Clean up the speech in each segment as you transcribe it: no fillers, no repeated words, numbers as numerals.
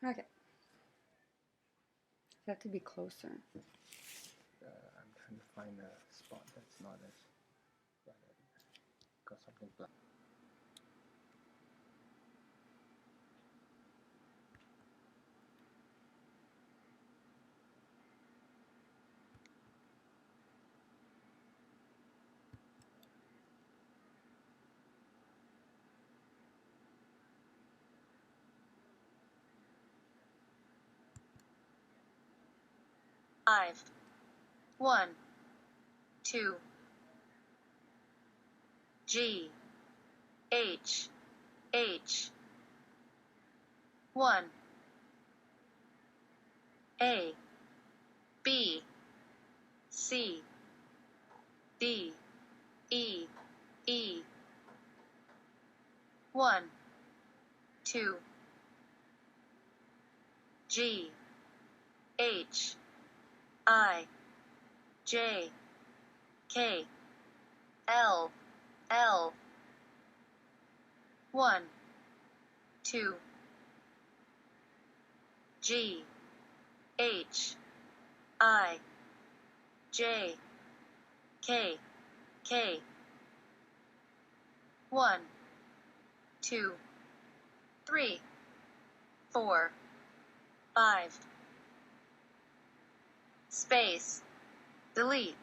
Okay. You have to be closer. I'm trying to find a spot that's not as got something black. Five, 1, 2, G, H, 1, A, B, C, D, E, 1, 2, G, H, I, J, K, L, 1, 2, G, H, I, J, K, 1, 2, 3, 4, 5. Space. Delete.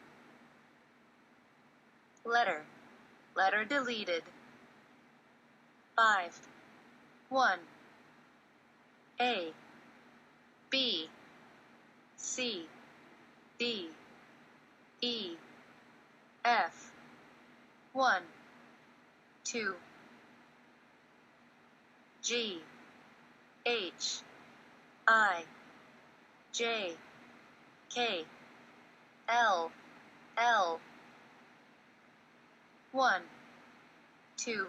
Letter deleted. 5, 1, A, B, C, D, E, F, 1, 2, G, H, I, J, K, L, 1, 2,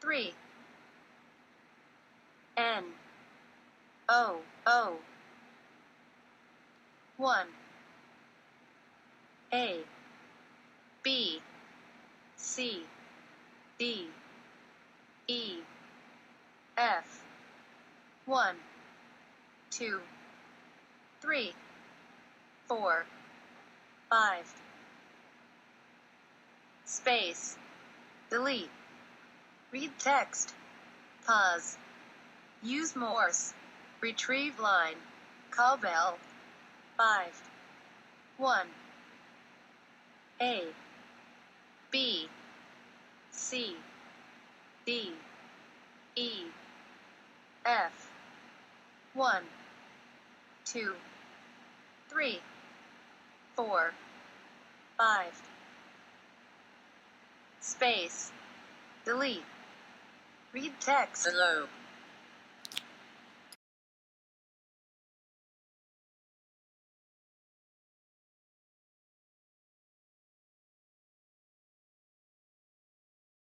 3, N, O, 1, A, B, C, D, E, F, 1, 2, 3, 4, 5. Space. Delete. Read text. Pause. Use Morse. Retrieve line. Call bell. 5, 1, A, B, C, D, E, F, 1, 2, 3, 4, 5. Space. Delete. Read text. Hello.